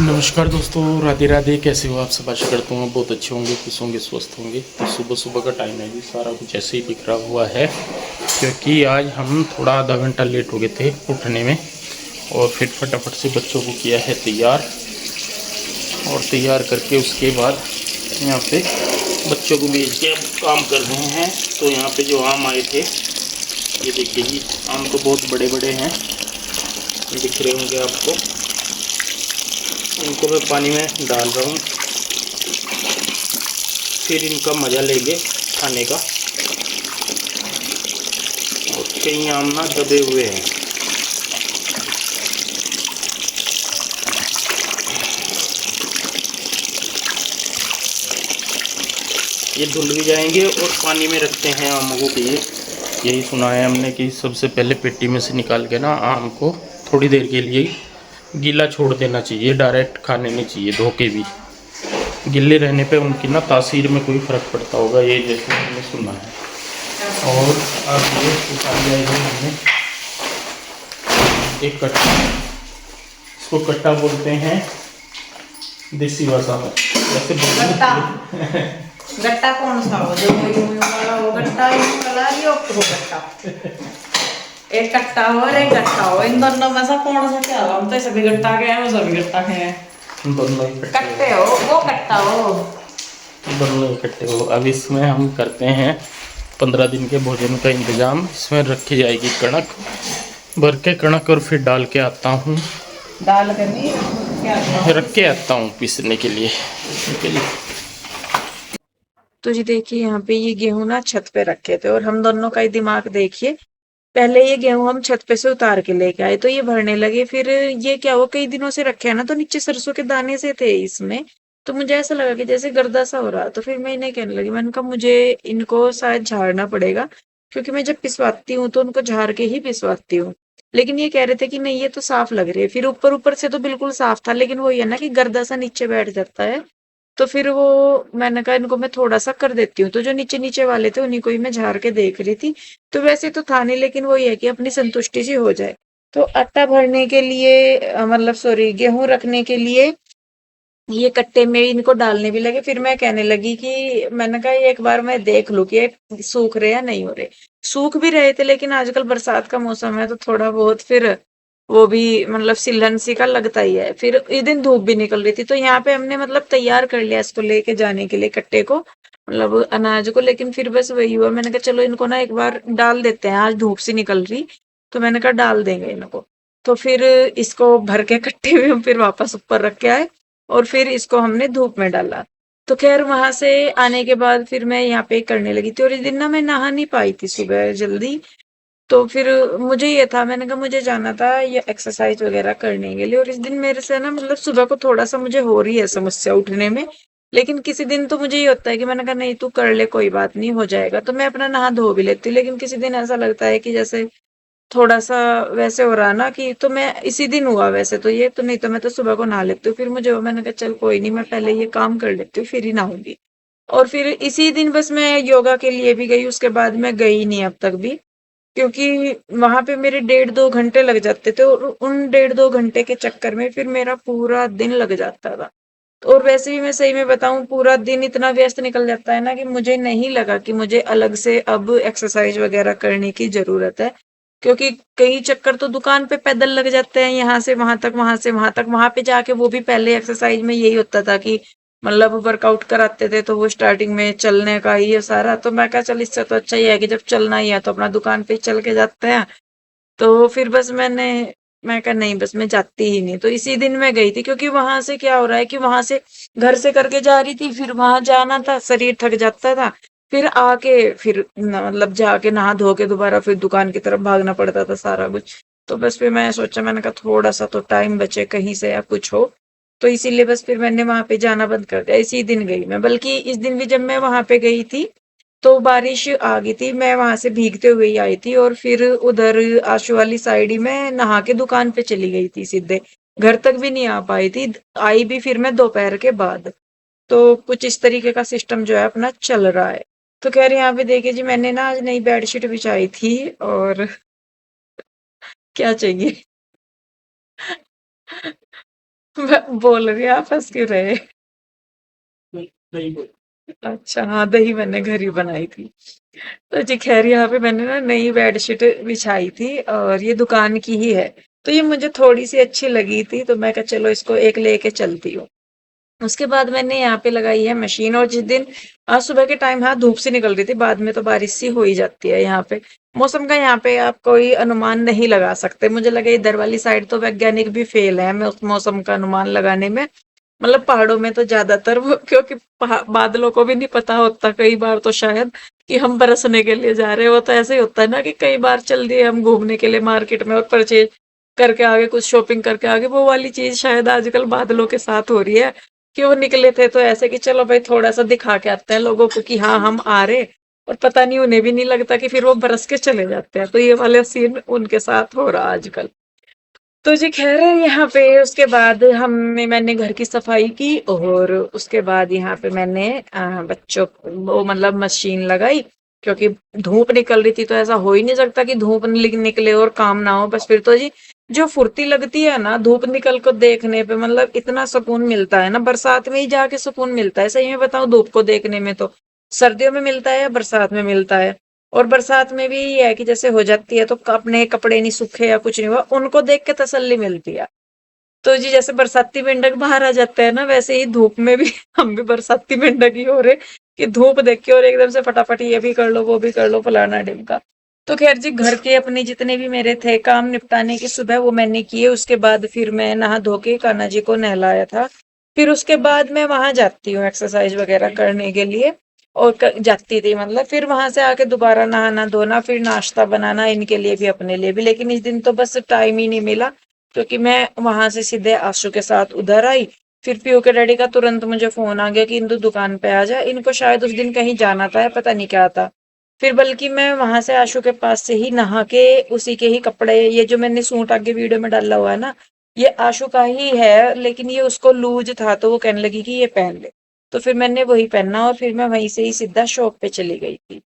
नमस्कार दोस्तों, राधे राधे। कैसे हो आप सब? आशा करता हूँ बहुत अच्छे होंगे, खुश होंगे, स्वस्थ होंगे। तो सुबह सुबह का टाइम है जी, सारा कुछ ऐसे ही बिखरा हुआ है क्योंकि आज हम थोड़ा आधा घंटा लेट हो गए थे उठने में। और फिर फटाफट से बच्चों को किया है तैयार, और तैयार करके उसके बाद यहाँ पे बच्चों को भेज के अब काम कर रहे हैं। तो यहाँ पे जो आम आए थे, ये देखिए जी, आम तो बहुत बड़े बड़े हैं, दिख रहे होंगे आपको। इनको मैं पानी में डाल रहा हूँ, फिर इनका मज़ा लेंगे खाने का। और कई आम ना दबे हुए हैं। ये धुल भी जाएंगे और पानी में रखते हैं आमों को लिए। यही सुना है हमने कि सबसे पहले पेटी में से निकाल के ना आम को थोड़ी देर के लिए गीला छोड़ देना चाहिए, डायरेक्ट खाने नहीं चाहिए। धो के भी गिले रहने पे उनकी ना तासीर में कोई फ़र्क पड़ता होगा, ये जैसे हमने सुना है। और अब ये उतार लिया है हमने एक कट्टा, इसको कट्टा बोलते हैं देसी भाषा में। वैसे गट्टा गट्टा कौन सा हो जो यूं वाला हो गट्टा यूं वाला यो तो गट्टा एक कट्टा हो और एक गट्टा हो, इन दोनों में से कौन सा क्या हो? हम तो सभी गट्टा के हैं, वो सभी गट्टा के हैं। दोनों ही कट्टे हो वो कट्टा हो। दोनों इकट्ठे हो। अब इसमें हम करते हैं 15 दिन के भोजन का इंतज़ाम। इसमें रखी जाएगी कणक, भर के कणक, और फिर डाल के आता हूँ, दाल करनी क्या रख के आता हूँ पीसने के लिए। तो जी देखिए यहाँ पे ये गेहूं ना छत पे रखे थे और हम दोनों का ही दिमाग देखिए। पहले ये गेहूं हम छत पे से उतार के लेके आए तो ये भरने लगे, फिर ये क्या हुआ, कई दिनों से रखे हैं ना तो नीचे सरसों के दाने से थे इसमें। तो मुझे ऐसा लगा कि जैसे गर्दा सा हो रहा, तो फिर मैं इन्हें कहने लगी, मैंने कहा मुझे इनको शायद झाड़ना पड़ेगा, क्योंकि मैं जब पिसवाती हूँ तो उनको झाड़ के ही पिसवाती हूँ। लेकिन ये कह रहे थे कि नहीं ये तो साफ लग रहे हैं, फिर ऊपर ऊपर से तो बिल्कुल साफ था, लेकिन वो ये ना कि गर्दा सा नीचे बैठ जाता है। तो फिर वो मैंने कहा इनको मैं थोड़ा सा कर देती हूँ, तो जो नीचे नीचे वाले थे उन्हीं को ही मैं झाड़ के देख रही थी। तो वैसे तो था नहीं, लेकिन वो ये है कि अपनी संतुष्टि सी हो जाए। तो आटा भरने के लिए मतलब सॉरी गेहूं रखने के लिए ये कट्टे में इनको डालने भी लगे। फिर मैं कहने लगी कि मैंने कहा एक बार मैं देख लूं कि ये सूख रहे या नहीं हो रहे। सूख भी रहे थे, लेकिन आजकल बरसात का मौसम है तो थोड़ा बहुत फिर वो भी मतलब सिलन सी का लगता ही है। फिर इस दिन धूप भी निकल रही थी, तो यहाँ पे हमने मतलब तैयार कर लिया इसको लेके जाने के लिए कट्टे को, मतलब अनाज को। लेकिन फिर बस वही हुआ, मैंने कहा चलो इनको ना एक बार डाल देते हैं, आज धूप सी निकल रही, तो मैंने कहा डाल देंगे इनको। तो फिर इसको भर के कट्टे में हम फिर वापस ऊपर रख के आए और फिर इसको हमने धूप में डाला। तो खैर वहां से आने के बाद फिर मैं यहाँ पे करने लगी थी, और इस दिन ना मैं नहा नहीं पाई थी सुबह जल्दी। तो फिर मुझे ये था, मैंने कहा मुझे जाना था ये एक्सरसाइज वगैरह करने के लिए, और इस दिन मेरे से ना मतलब सुबह को थोड़ा सा मुझे हो रही है समस्या उठने में। लेकिन किसी दिन तो मुझे ये होता है कि मैंने कहा नहीं तू कर ले, कोई बात नहीं, हो जाएगा, तो मैं अपना नहा धो भी लेती हूँ। लेकिन किसी दिन ऐसा लगता है कि जैसे थोड़ा सा वैसे हो रहा ना, कि तो मैं इसी दिन हुआ वैसे तो ये, तो नहीं तो मैं तो सुबह को नहा लेती हूँ। फिर मुझे मैंने कहा चल कोई नहीं, मैं पहले ये काम कर लेती हूँ फिर ही नहाऊंगी। और फिर इसी दिन बस मैं योगा के लिए भी गई, उसके बाद मैं गई नहीं अब तक भी, क्योंकि वहां पे मेरे 1.5-2 घंटे लग जाते थे, और उन 1.5-2 घंटे के चक्कर में फिर मेरा पूरा दिन लग जाता था। और वैसे भी मैं सही में बताऊं, पूरा दिन इतना व्यस्त निकल जाता है ना कि मुझे नहीं लगा कि मुझे अलग से अब एक्सरसाइज वगैरह करने की जरूरत है। क्योंकि कई चक्कर तो दुकान पे पैदल लग जाते हैं, यहाँ से वहां तक, वहां से वहां तक, वहां पे जाके वो भी पहले एक्सरसाइज में यही होता था कि मतलब वर्कआउट कराते थे, तो वो स्टार्टिंग में चलने का ही है सारा। तो मैं कहा चल इससे तो अच्छा ही है कि जब चलना ही है तो अपना दुकान पे ही चल के जाते हैं। तो फिर बस मैं कहा नहीं, बस मैं जाती ही नहीं। तो इसी दिन मैं गई थी, क्योंकि वहां से क्या हो रहा है कि वहां से घर से करके जा रही थी, फिर वहां जाना था, शरीर थक जाता था, फिर आके फिर मतलब जाके नहा धो के दोबारा फिर दुकान की तरफ भागना पड़ता था सारा कुछ। तो बस फिर मैं सोचा, मैंने कहा थोड़ा सा तो टाइम बचे कहीं से या कुछ हो, तो इसीलिए बस फिर मैंने वहां पे जाना बंद कर दिया। इसी दिन गई मैं, बल्कि इस दिन भी जब मैं वहां पे गई थी तो बारिश आ गई थी, मैं वहां से भीगते हुए ही आई थी, और फिर उधर आशु वाली साइड ही मैं नहा के दुकान पे चली गई थी सीधे, घर तक भी नहीं आ पाई थी। आई भी फिर मैं दोपहर के बाद। तो कुछ इस तरीके का सिस्टम जो है अपना चल रहा है। तो कह रहे यहाँ पे देखिए जी, मैंने ना आज नई बेडशीट बिछाई थी, और क्या चाहिए बोल रही आप हंस क्यों रहे? नहीं बोल। अच्छा हाँ, दही मैंने घर ही बनाई थी। तो जी खैर यहाँ पे मैंने ना नई बेडशीट बिछाई थी और ये दुकान की ही है। तो ये मुझे थोड़ी सी अच्छी लगी थी तो मैं कहा चलो इसको एक लेके चलती हूँ। उसके बाद मैंने यहाँ पे लगाई है मशीन और जिस दिन आज सुबह के टाइम हाँ धूप सी निकल रही थी, बाद में तो बारिश सी हो ही जाती है यहाँ पे। मौसम का यहाँ पे आप कोई अनुमान नहीं लगा सकते। मुझे लगे इधर वाली साइड तो वैज्ञानिक भी फेल है मैं उस मौसम का अनुमान लगाने में। मतलब पहाड़ों में तो ज्यादातर वो क्योंकि बादलों को भी नहीं पता होता कई बार तो शायद कि हम बरसने के लिए जा रहे हैं। वो तो ऐसे ही होता है ना कि कई बार चल दिए हम घूमने के लिए मार्केट में और परचेज करके आगे कुछ शॉपिंग करके आगे, वो वाली चीज शायद आजकल बादलों के साथ हो रही है कि वो निकले थे तो ऐसे कि चलो भाई थोड़ा सा दिखा के आते हैं लोगों को कि हाँ हम आ रहे, और पता नहीं उन्हें भी नहीं लगता कि फिर वो बरस के चले जाते हैं। तो ये वाले सीन उनके साथ हो रहा आजकल। तो जी खैर यहाँ पे उसके बाद हमने मैंने घर की सफाई की और उसके बाद यहाँ पे मैंने बच्चों वो मतलब मशीन लगाई क्योंकि धूप निकल रही थी तो ऐसा हो ही नहीं सकता कि धूप निकले और काम ना हो। बस फिर तो जी जो फुर्ती लगती है ना धूप निकल को देखने पे, मतलब इतना सुकून मिलता है ना, बरसात में ही जाके सुकून मिलता है। सही में बताऊं धूप को देखने में तो सर्दियों में मिलता है या बरसात में मिलता है। और बरसात में भी ये है कि जैसे हो जाती है तो अपने कपड़े नहीं सूखे या कुछ नहीं हुआ उनको देख के तसल्ली मिलती है। तो जी जैसे बरसाती मेंढक बाहर आ जाते हैं ना वैसे ही धूप में भी हम भी बरसाती मेंढक ही हो रहे कि धूप देख के और एकदम से फटाफट ये भी कर लो वो भी कर लो फलाना ढिमका। तो खैर जी घर के अपने जितने भी मेरे थे काम निपटाने की सुबह वो मैंने किए। उसके बाद फिर मैं नहा धो के कान्हा जी को नहलाया था। फिर उसके बाद मैं वहां जाती हूँ एक्सरसाइज वगैरह करने के लिए और जाती थी मतलब। फिर वहां से आके दोबारा नहाना धोना फिर नाश्ता बनाना इनके लिए भी अपने लिए भी। लेकिन इस दिन तो बस टाइम ही नहीं मिला क्योंकि मैं वहां से सीधे आशु के साथ उधर आई। फिर पीयू के डैडी का तुरंत मुझे फोन आ गया कि इंदु दुकान पे आ जा, इनको शायद उस दिन कहीं जाना था या पता नहीं क्या था। फिर बल्कि मैं वहां से आशु के पास से ही नहा के उसी के ही कपड़े, ये जो मैंने सूट आगे वीडियो में डाला हुआ है ना ये आशु का ही है लेकिन ये उसको लूज था तो वो कहने लगी कि ये पहन ले। तो फिर मैंने वही पहना और फिर मैं वहीं से ही सीधा शॉप पे चली गई थी।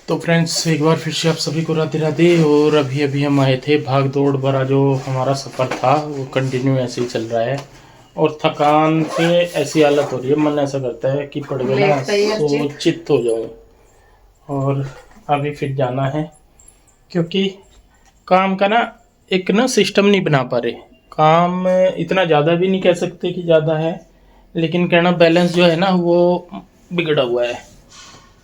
तो फ्रेंड्स एक बार फिर से आप सभी को राधे राधे। और अभी अभी हम आए थे, भाग दौड़ भरा जो हमारा सफ़र था वो कंटिन्यू ऐसे ही चल रहा है और थकान से ऐसी हालत हो रही है, मन ऐसा करता है कि पड़ गया ना तो चित्त हो जाऊं। और अभी फिर जाना है क्योंकि काम का ना एक ना सिस्टम नहीं बना पा रहे। काम इतना ज़्यादा भी नहीं कह सकते कि ज़्यादा है, लेकिन कहना बैलेंस जो है ना वो बिगड़ा हुआ है।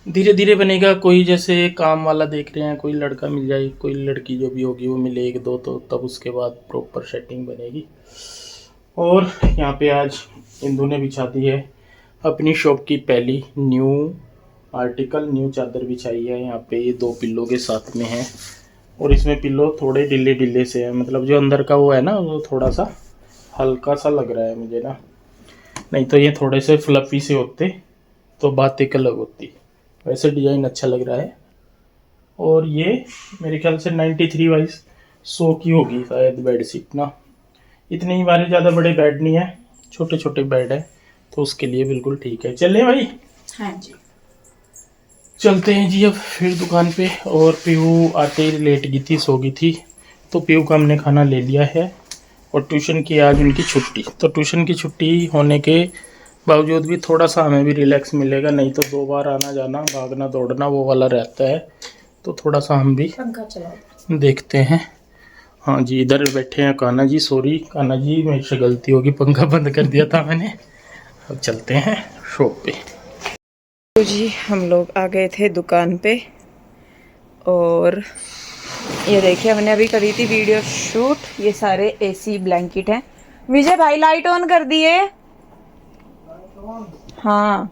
धीरे धीरे बनेगा। कोई जैसे काम वाला देख रहे हैं, कोई लड़का मिल जाए, कोई लड़की जो भी होगी वो मिले एक दो, तो तब उसके बाद प्रॉपर सेटिंग बनेगी। और यहाँ पे आज इंदु ने बिछा दी है अपनी शॉप की पहली न्यू आर्टिकल, न्यू चादर बिछाई है। यहाँ पे ये 2 पिल्लो के साथ में है और इसमें पिल्लो थोड़े ढीले ढीले से है, मतलब जो अंदर का वो है ना वो थोड़ा सा हल्का सा लग रहा है मुझे ना, नहीं तो ये थोड़े से फ्लफी से होते तो बात एक अलग होती। वैसे डिज़ाइन अच्छा लग रहा है। और ये मेरे ख्याल से 93 बाई 100 की होगी शायद बेडशीट ना। इतने ही बारे, ज़्यादा बड़े बेड नहीं है, छोटे छोटे बेड है तो उसके लिए बिल्कुल ठीक है। चले भाई? हाँ जी चलते हैं जी अब फिर दुकान पे। और पीहू आते ही लेट गई थी, सो गई थी, तो पीहू का हमने खाना ले लिया है। और ट्यूशन की आज उनकी छुट्टी, तो ट्यूशन की छुट्टी होने के बावजूद भी थोड़ा सा हमें भी रिलैक्स मिलेगा, नहीं तो 2 बार आना जाना भागना दौड़ना वो वाला रहता है। तो थोड़ा सा हम भी पंखा चला देखते हैं। हाँ जी इधर बैठे हैं कान्हा जी, सॉरी कान्हा जी मेरे से गलती होगी, पंखा बंद कर दिया था मैंने। अब चलते हैं शॉप पे। तो जी हम लोग आ गए थे दुकान पे और ये देखिए हमने अभी करी थी वीडियो शूट। ये सारे एसी ब्लैंकेट हैं। विजय भाई लाइट ऑन कर दिए। हाँ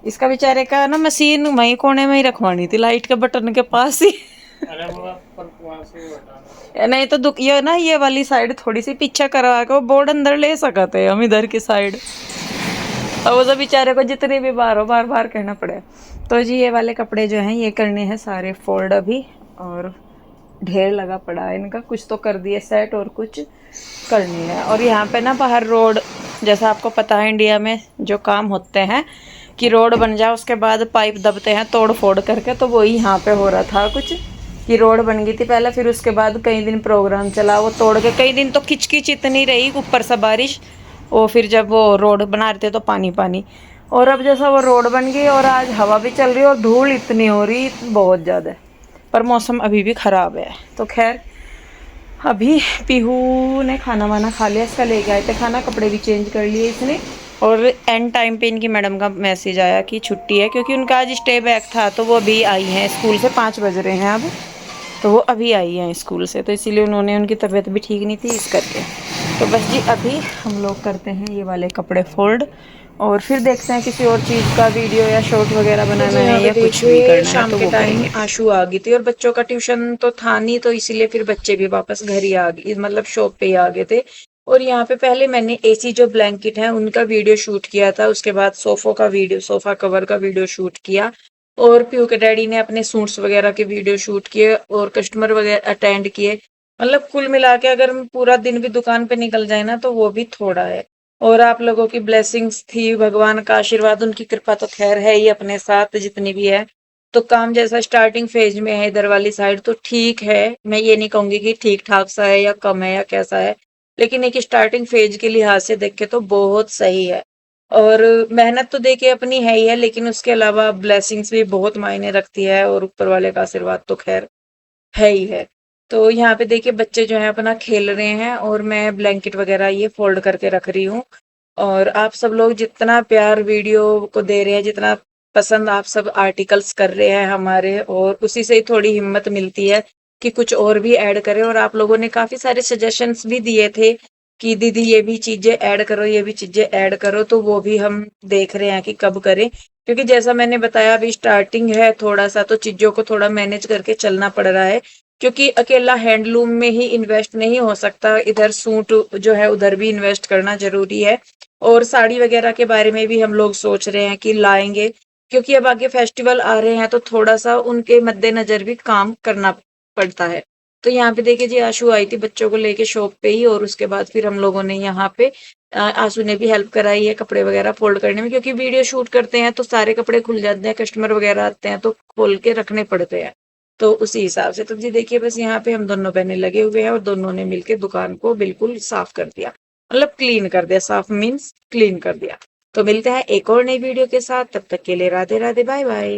इसका बेचारे का ना मशीन वहीं कोने में ही रखवानी थी लाइट के बटन के पास ही। नहीं तो ये ना ये वाली साइड थोड़ी सी पीछे करवा के वो बोर्ड अंदर ले सकते हम इधर की साइड। और वो तो बेचारे को जितने भी बार बार कहना पड़े। तो जी ये वाले कपड़े जो हैं ये करने हैं सारे फोल्ड अभी, और ढेर लगा पड़ा है इनका, कुछ तो कर दिए सेट और कुछ करनी है। और यहाँ पे ना बाहर रोड, जैसा आपको पता है इंडिया में जो काम होते हैं कि रोड बन जाए उसके बाद पाइप दबते हैं तोड़ फोड़ करके, तो वही यहाँ पे हो रहा था कुछ कि रोड बन गई थी पहले, फिर उसके बाद कई दिन प्रोग्राम चला वो तोड़ के, कई दिन तो खिचखिच इतनी रही ऊपर से बारिश वो फिर जब वो रोड बना रहे थे तो पानी पानी, और अब जैसा वो रोड बन गई और आज हवा भी चल रही है और धूल इतनी हो रही बहुत ज़्यादा, पर मौसम अभी भी ख़राब है। तो खैर अभी पीहू ने खाना वाना खा लिया, इसका लेके आए थे खाना, कपड़े भी चेंज कर लिए इसने, और एंड टाइम पे इनकी मैडम का मैसेज आया कि छुट्टी है, क्योंकि उनका आज स्टे बैक था तो वो अभी आई हैं स्कूल से, 5 बज रहे हैं अब, तो वो अभी आई हैं स्कूल से, तो इसीलिए उन्होंने, उनकी तबीयत भी ठीक नहीं थी इस करके। तो बस जी अभी हम लोग करते हैं ये वाले कपड़े फोल्ड, और फिर देखते हैं किसी और चीज़ का वीडियो या शॉर्ट वगैरह बनाना है या कुछ भी करना है शाम तो के वो टाइम करेंगे। आशु आ गई थी और बच्चों का ट्यूशन तो था नहीं, तो इसीलिए फिर बच्चे भी वापस घर ही आ गए, मतलब शॉप पे ही आ गए थे। और यहाँ पे पहले मैंने एसी जो ब्लैंकेट है उनका वीडियो शूट किया था, उसके बाद सोफो का वीडियो, सोफा कवर का वीडियो शूट किया, और पीयू के डैडी ने अपने सूट्स वगैरह के वीडियो शूट किए और कस्टमर वगैरह अटेंड किए। मतलब कुल मिला के अगर पूरा दिन भी दुकान पे निकल जाए ना तो वो भी थोड़ा है। और आप लोगों की ब्लेसिंग्स थी, भगवान का आशीर्वाद, उनकी कृपा तो खैर है ही अपने साथ जितनी भी है। तो काम जैसा स्टार्टिंग फेज में है इधर वाली साइड तो ठीक है, मैं ये नहीं कहूंगी कि ठीक ठाक सा है या कम है या कैसा है, लेकिन एक स्टार्टिंग फेज के लिहाज से देखे तो बहुत सही है। और मेहनत तो देखिए अपनी है ही है, लेकिन उसके अलावा ब्लेसिंग्स भी बहुत मायने रखती है, और ऊपर वाले का आशीर्वाद तो खैर है ही है। तो यहाँ पे देखिए बच्चे जो है अपना खेल रहे हैं और मैं ब्लैंकेट वगैरह ये फोल्ड करके रख रही हूँ। और आप सब लोग जितना प्यार वीडियो को दे रहे हैं, जितना पसंद आप सब आर्टिकल्स कर रहे हैं हमारे, और उसी से ही थोड़ी हिम्मत मिलती है कि कुछ और भी ऐड करें। और आप लोगों ने काफी सारे सजेशंस भी दिए थे कि दीदी ये भी चीजें ऐड करो, ये भी चीजें ऐड करो, तो वो भी हम देख रहे हैं कि कब करें, क्योंकि जैसा मैंने बताया अभी स्टार्टिंग है थोड़ा सा, तो चीजों को थोड़ा मैनेज करके चलना पड़ रहा है, क्योंकि अकेला हैंडलूम में ही इन्वेस्ट नहीं हो सकता, इधर सूट जो है उधर भी इन्वेस्ट करना जरूरी है। और साड़ी वगैरह के बारे में भी हम लोग सोच रहे हैं कि लाएंगे, क्योंकि अब आगे फेस्टिवल आ रहे हैं तो थोड़ा सा उनके मद्देनजर भी काम करना पड़ता है। तो यहाँ पे देखिए जी आशु आई थी बच्चों को लेके शॉप पे ही, और उसके बाद फिर हम लोगों ने यहाँ पे आशु ने भी हेल्प कराई है कपड़े वगैरह फोल्ड करने में, क्योंकि वीडियो शूट करते हैं तो सारे कपड़े खुल जाते हैं, कस्टमर वगैरह आते हैं तो खोल के रखने पड़ते हैं। तो उसी हिसाब से तो जी देखिए बस यहाँ पे हम दोनों बहनें लगे हुए हैं और दोनों ने मिलके दुकान को बिल्कुल साफ कर दिया, मतलब क्लीन कर दिया, साफ मीन्स क्लीन कर दिया। तो मिलते हैं एक और नई वीडियो के साथ, तब तक के लिए राधे राधे, बाय बाय।